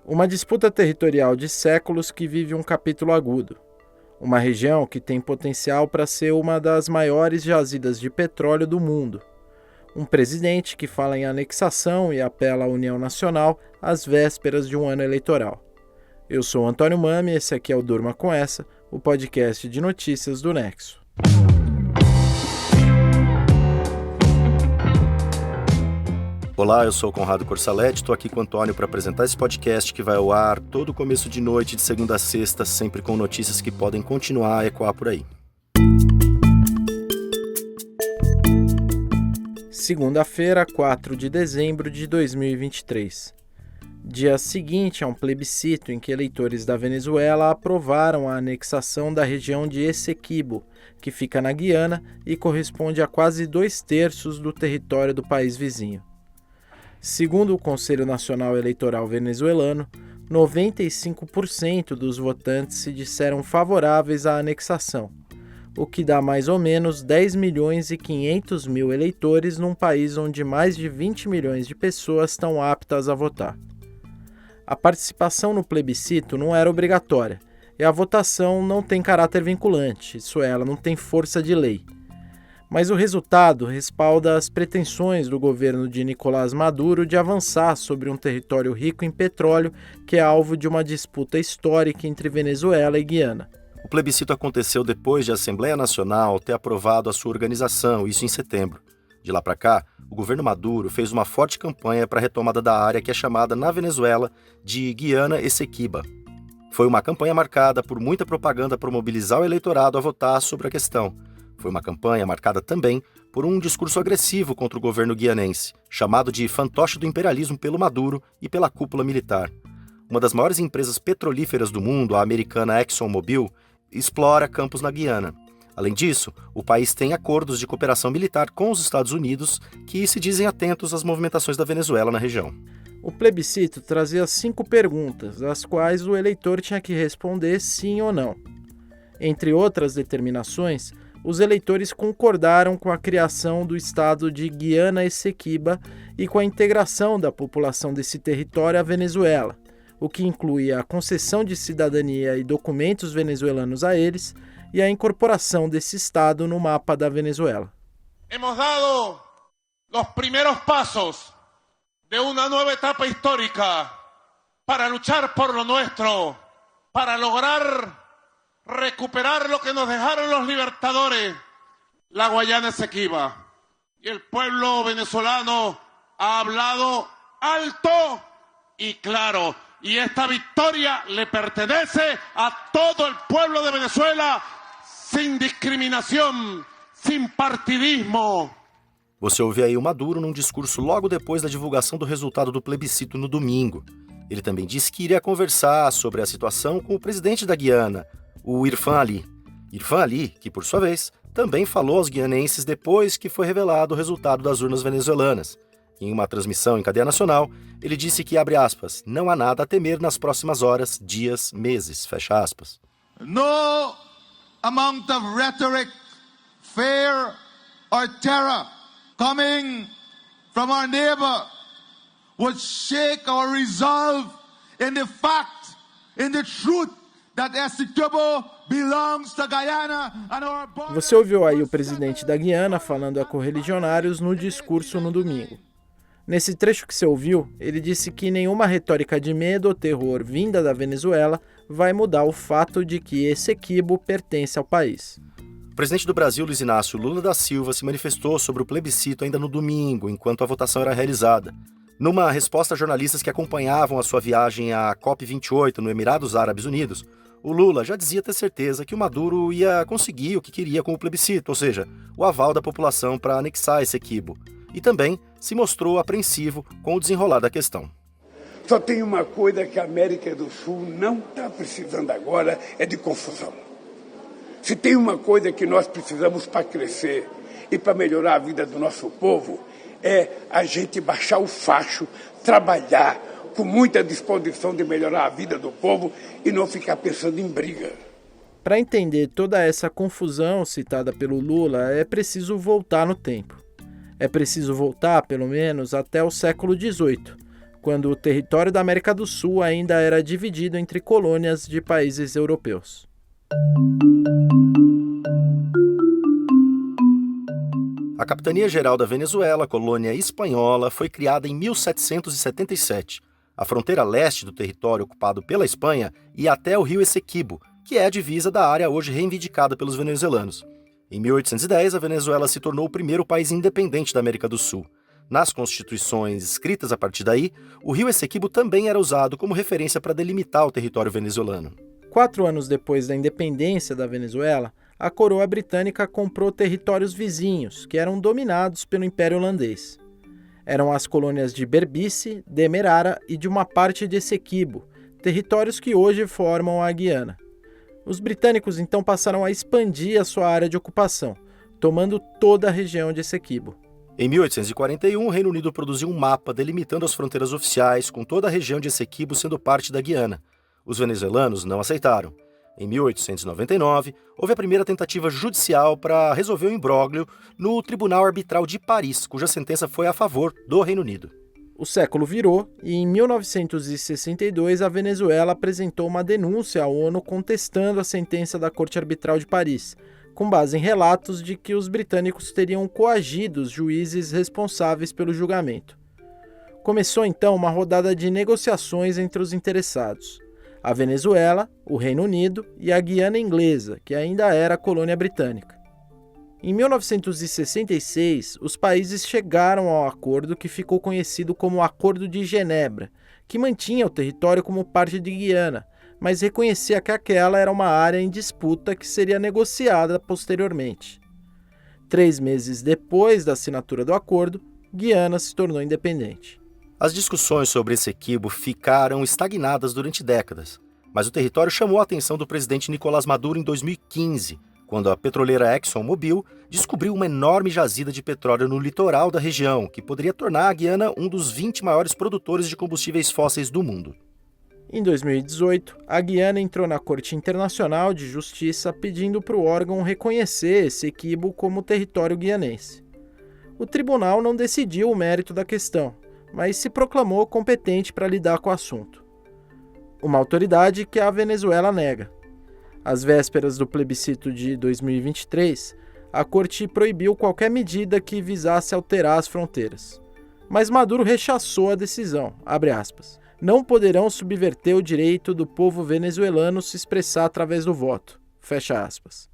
Uma disputa territorial de séculos que vive um capítulo agudo. Uma região que tem potencial para ser uma das maiores jazidas de petróleo do mundo. Um presidente que fala em anexação e apela à União Nacional às vésperas de um ano eleitoral. Eu sou Antônio Mami e esse aqui é o Durma Com Essa, o podcast de notícias do Nexo. Olá, eu sou o Conrado Corsaletti, estou aqui com o Antônio para apresentar esse podcast que vai ao ar todo começo de noite, de segunda a sexta, sempre com notícias que podem continuar a ecoar por aí. Segunda-feira, 4 de dezembro de 2023. Dia seguinte a um plebiscito em que eleitores da Venezuela aprovaram a anexação da região de Essequibo, que fica na Guiana e corresponde a quase 2/3 do território do país vizinho. Segundo o Conselho Nacional Eleitoral venezuelano, 95% dos votantes se disseram favoráveis à anexação, o que dá mais ou menos 10.500.000 eleitores num país onde mais de 20 milhões de pessoas estão aptas a votar. A participação no plebiscito não era obrigatória e a votação não tem caráter vinculante, isso é, ela não tem força de lei. Mas o resultado respalda as pretensões do governo de Nicolás Maduro de avançar sobre um território rico em petróleo que é alvo de uma disputa histórica entre Venezuela e Guiana. O plebiscito aconteceu depois de a Assembleia Nacional ter aprovado a sua organização, isso em setembro. De lá para cá, o governo Maduro fez uma forte campanha para a retomada da área que é chamada na Venezuela de Guiana Essequiba. Foi uma campanha marcada por muita propaganda para mobilizar o eleitorado a votar sobre a questão. Foi uma campanha marcada também por um discurso agressivo contra o governo guianense, chamado de fantoche do imperialismo pelo Maduro e pela cúpula militar. Uma das maiores empresas petrolíferas do mundo, a americana ExxonMobil, explora campos na Guiana. Além disso, o país tem acordos de cooperação militar com os Estados Unidos que se dizem atentos às movimentações da Venezuela na região. O plebiscito trazia 5 perguntas, às quais o eleitor tinha que responder sim ou não. Entre outras determinações, os eleitores concordaram com a criação do estado de Guiana Essequiba e com a integração da população desse território à Venezuela, o que inclui a concessão de cidadania e documentos venezuelanos a eles e a incorporação desse estado no mapa da Venezuela. Hemos dado los primeros pasos de una nueva etapa histórica para luchar por lo nuestro, para lograr recuperar lo que nos dejaron los libertadores, la Guayana Esequiba. Y el pueblo venezolano ha hablado alto y claro. Y esta victoria le pertenece a todo el pueblo de Venezuela, sin discriminación, sin partidismo. Você ouve aí o Maduro num discurso logo depois da divulgação do resultado do plebiscito no domingo. Ele também disse que iria conversar sobre a situação com o presidente da Guiana, o Irfan Ali. Irfan Ali, que por sua vez, também falou aos guianenses depois que foi revelado o resultado das urnas venezuelanas. Em uma transmissão em cadeia nacional, ele disse que, abre aspas, não há nada a temer nas próximas horas, dias, meses, fecha aspas. No amount of rhetoric, fear or terror coming from our neighbor would shake our resolve in the fact, in the truth that Essequibo belongs to Guyana and our border. Você ouviu aí o presidente da Guiana falando a correligionários no discurso no domingo. Nesse trecho que você ouviu, ele disse que nenhuma retórica de medo ou terror vinda da Venezuela vai mudar o fato de que Essequibo pertence ao país. O presidente do Brasil, Luiz Inácio Lula da Silva, se manifestou sobre o plebiscito ainda no domingo, enquanto a votação era realizada. Numa resposta a jornalistas que acompanhavam a sua viagem à COP28 no Emirados Árabes Unidos, o Lula já dizia ter certeza que o Maduro ia conseguir o que queria com o plebiscito, ou seja, o aval da população para anexar Essequibo. E também se mostrou apreensivo com o desenrolar da questão. Só tem uma coisa que a América do Sul não está precisando agora, é de confusão. Se tem uma coisa que nós precisamos para crescer e para melhorar a vida do nosso povo, é a gente baixar o facho, trabalhar com muita disposição de melhorar a vida do povo e não ficar pensando em briga. Para entender toda essa confusão citada pelo Lula, é preciso voltar no tempo. É preciso voltar, pelo menos, até o século XVIII, quando o território da América do Sul ainda era dividido entre colônias de países europeus. A Capitania-Geral da Venezuela, colônia espanhola, foi criada em 1777. A fronteira leste do território ocupado pela Espanha ia até o rio Essequibo, que é a divisa da área hoje reivindicada pelos venezuelanos. Em 1810, a Venezuela se tornou o primeiro país independente da América do Sul. Nas constituições escritas a partir daí, o rio Essequibo também era usado como referência para delimitar o território venezuelano. 4 anos depois da independência da Venezuela, a coroa britânica comprou territórios vizinhos, que eram dominados pelo Império Holandês. Eram as colônias de Berbice, Demerara e de uma parte de Essequibo, territórios que hoje formam a Guiana. Os britânicos então passaram a expandir a sua área de ocupação, tomando toda a região de Essequibo. Em 1841, o Reino Unido produziu um mapa delimitando as fronteiras oficiais, com toda a região de Essequibo sendo parte da Guiana. Os venezuelanos não aceitaram. Em 1899, houve a primeira tentativa judicial para resolver o imbróglio no Tribunal Arbitral de Paris, cuja sentença foi a favor do Reino Unido. O século virou e, em 1962, a Venezuela apresentou uma denúncia à ONU contestando a sentença da Corte Arbitral de Paris, com base em relatos de que os britânicos teriam coagido os juízes responsáveis pelo julgamento. Começou então uma rodada de negociações entre os interessados: a Venezuela, o Reino Unido e a Guiana Inglesa, que ainda era colônia britânica. Em 1966, os países chegaram ao acordo que ficou conhecido como Acordo de Genebra, que mantinha o território como parte de Guiana, mas reconhecia que aquela era uma área em disputa que seria negociada posteriormente. 3 meses depois da assinatura do acordo, Guiana se tornou independente. As discussões sobre Essequibo ficaram estagnadas durante décadas, mas o território chamou a atenção do presidente Nicolás Maduro em 2015, quando a petroleira ExxonMobil descobriu uma enorme jazida de petróleo no litoral da região, que poderia tornar a Guiana um dos 20 maiores produtores de combustíveis fósseis do mundo. Em 2018, a Guiana entrou na Corte Internacional de Justiça pedindo para o órgão reconhecer Essequibo como território guianense. O tribunal não decidiu o mérito da questão, mas se proclamou competente para lidar com o assunto. Uma autoridade que a Venezuela nega. Às vésperas do plebiscito de 2023, a Corte proibiu qualquer medida que visasse alterar as fronteiras. Mas Maduro rechaçou a decisão, abre aspas. Não poderão subverter o direito do povo venezuelano se expressar através do voto, fecha aspas.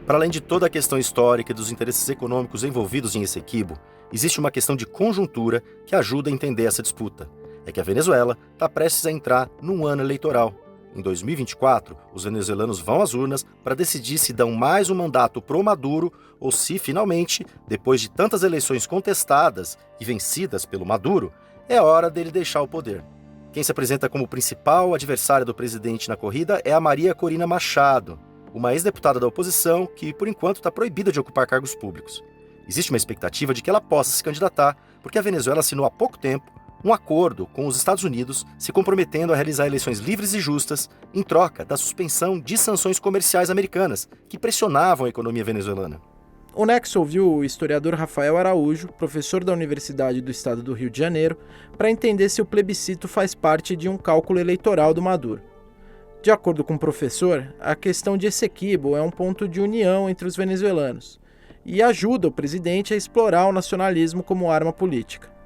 Para além de toda a questão histórica e dos interesses econômicos envolvidos em Essequibo, existe uma questão de conjuntura que ajuda a entender essa disputa. É que a Venezuela está prestes a entrar num ano eleitoral. Em 2024, os venezuelanos vão às urnas para decidir se dão mais um mandato pro Maduro ou se, finalmente, depois de tantas eleições contestadas e vencidas pelo Maduro, é hora dele deixar o poder. Quem se apresenta como principal adversária do presidente na corrida é a Maria Corina Machado, uma ex-deputada da oposição que, por enquanto, está proibida de ocupar cargos públicos. Existe uma expectativa de que ela possa se candidatar, porque a Venezuela assinou há pouco tempo um acordo com os Estados Unidos se comprometendo a realizar eleições livres e justas em troca da suspensão de sanções comerciais americanas que pressionavam a economia venezuelana. O Nexo ouviu o historiador Rafael Araújo, professor da Universidade do Estado do Rio de Janeiro, para entender se o plebiscito faz parte de um cálculo eleitoral do Maduro. De acordo com o professor, a questão de Essequibo é um ponto de união entre os venezuelanos e ajuda o presidente a explorar o nacionalismo como arma política.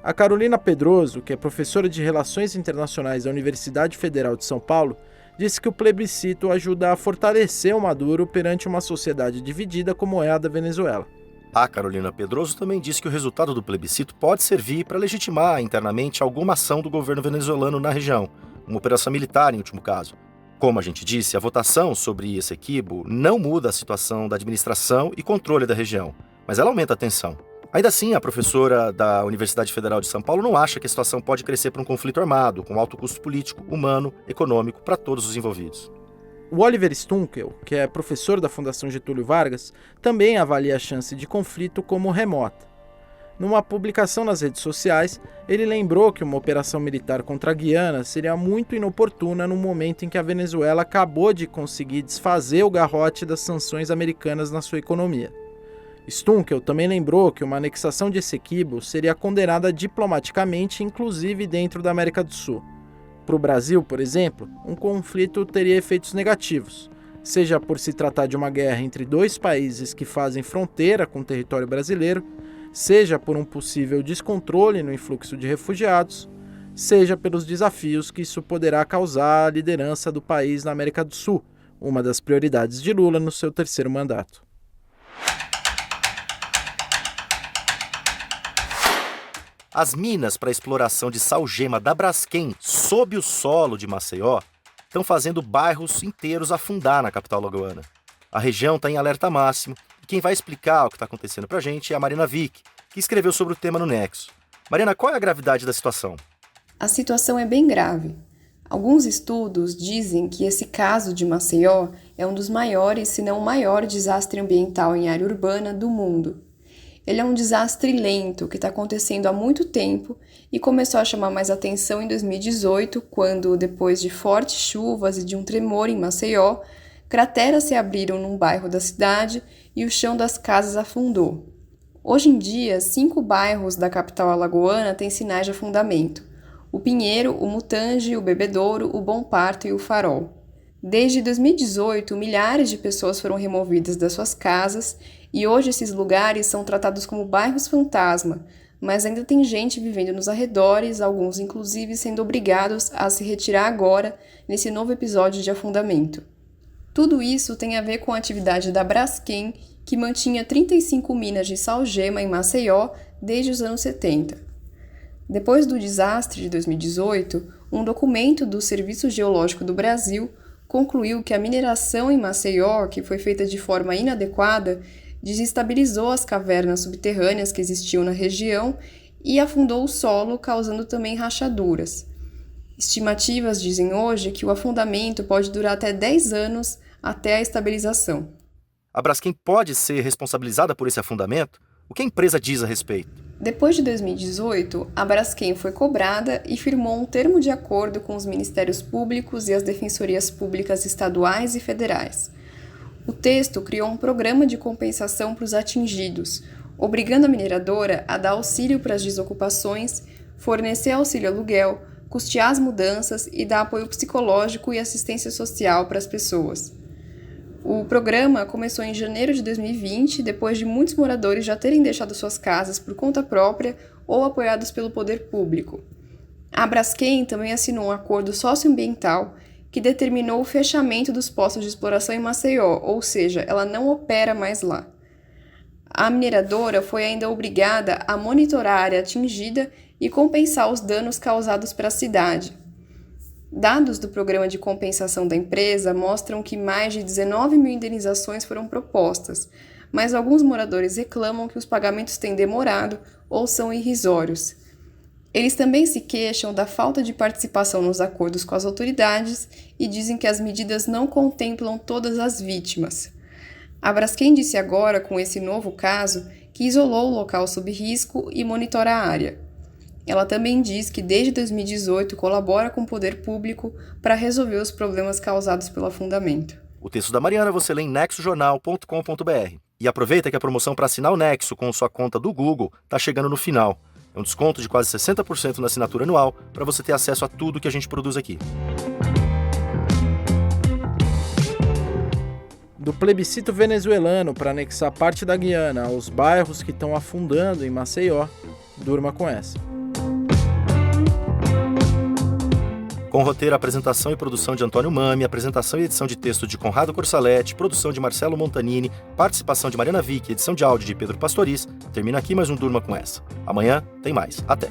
A Carolina Pedroso, que é professora de Relações Internacionais da Universidade Federal de São Paulo, disse que o plebiscito ajuda a fortalecer o Maduro perante uma sociedade dividida como é a da Venezuela. A Carolina Pedroso também disse que o resultado do plebiscito pode servir para legitimar internamente alguma ação do governo venezuelano na região, uma operação militar em último caso. Como a gente disse, a votação sobre Essequibo não muda a situação da administração e controle da região, mas ela aumenta a tensão. Ainda assim, a professora da Universidade Federal de São Paulo não acha que a situação pode crescer para um conflito armado, com alto custo político, humano, econômico para todos os envolvidos. O Oliver Stunkel, que é professor da Fundação Getúlio Vargas, também avalia a chance de conflito como remota. Numa publicação nas redes sociais, ele lembrou que uma operação militar contra a Guiana seria muito inoportuna no momento em que a Venezuela acabou de conseguir desfazer o garrote das sanções americanas na sua economia. Stunkel também lembrou que uma anexação de Essequibo seria condenada diplomaticamente, inclusive dentro da América do Sul. Para o Brasil, por exemplo, um conflito teria efeitos negativos, seja por se tratar de uma guerra entre dois países que fazem fronteira com o território brasileiro, seja por um possível descontrole no influxo de refugiados, seja pelos desafios que isso poderá causar à liderança do país na América do Sul, uma das prioridades de Lula no seu terceiro mandato. As minas para exploração de sal-gema da Braskem sob o solo de Maceió estão fazendo bairros inteiros afundar na capital alagoana. A região está em alerta máximo e quem vai explicar o que está acontecendo para a gente é a Mariana Vick, que escreveu sobre o tema no Nexo. Mariana, qual é a gravidade da situação? A situação é bem grave. Alguns estudos dizem que esse caso de Maceió é um dos maiores, se não o maior desastre ambiental em área urbana do mundo. Ele é um desastre lento que está acontecendo há muito tempo e começou a chamar mais atenção em 2018, quando, depois de fortes chuvas e de um tremor em Maceió, crateras se abriram num bairro da cidade e o chão das casas afundou. Hoje em dia, 5 bairros da capital alagoana têm sinais de afundamento: o Pinheiro, o Mutange, o Bebedouro, o Bom Parto e o Farol. Desde 2018, milhares de pessoas foram removidas das suas casas e hoje esses lugares são tratados como bairros fantasma, mas ainda tem gente vivendo nos arredores, alguns inclusive sendo obrigados a se retirar agora nesse novo episódio de afundamento. Tudo isso tem a ver com a atividade da Braskem, que mantinha 35 minas de sal-gema em Maceió desde os anos 70. Depois do desastre de 2018, um documento do Serviço Geológico do Brasil concluiu que a mineração em Maceió, que foi feita de forma inadequada, desestabilizou as cavernas subterrâneas que existiam na região e afundou o solo, causando também rachaduras. Estimativas dizem hoje que o afundamento pode durar até 10 anos até a estabilização. A Braskem pode ser responsabilizada por esse afundamento? O que a empresa diz a respeito? Depois de 2018, a Braskem foi cobrada e firmou um termo de acordo com os Ministérios Públicos e as Defensorias Públicas estaduais e federais. O texto criou um programa de compensação para os atingidos, obrigando a mineradora a dar auxílio para as desocupações, fornecer auxílio aluguel, custear as mudanças e dar apoio psicológico e assistência social para as pessoas. O programa começou em janeiro de 2020, depois de muitos moradores já terem deixado suas casas por conta própria ou apoiados pelo poder público. A Braskem também assinou um acordo socioambiental que determinou o fechamento dos postos de exploração em Maceió, ou seja, ela não opera mais lá. A mineradora foi ainda obrigada a monitorar a área atingida e compensar os danos causados para a cidade. Dados do programa de compensação da empresa mostram que mais de 19 mil indenizações foram propostas, mas alguns moradores reclamam que os pagamentos têm demorado ou são irrisórios. Eles também se queixam da falta de participação nos acordos com as autoridades e dizem que as medidas não contemplam todas as vítimas. A Braskem disse agora, com esse novo caso, que isolou o local sob risco e monitora a área. Ela também diz que desde 2018 colabora com o poder público para resolver os problemas causados pelo afundamento. O texto da Mariana você lê em nexojornal.com.br. E aproveita que a promoção para assinar o Nexo com sua conta do Google está chegando no final. É um desconto de quase 60% na assinatura anual para você ter acesso a tudo que a gente produz aqui. Do plebiscito venezuelano para anexar parte da Guiana aos bairros que estão afundando em Maceió, durma com essa. Com roteiro, apresentação e produção de Antônio Mami, apresentação e edição de texto de Conrado Corsaletti, produção de Marcelo Montanini, participação de Mariana Vick, edição de áudio de Pedro Pastoriz, termina aqui mais um Durma com essa. Amanhã tem mais. Até!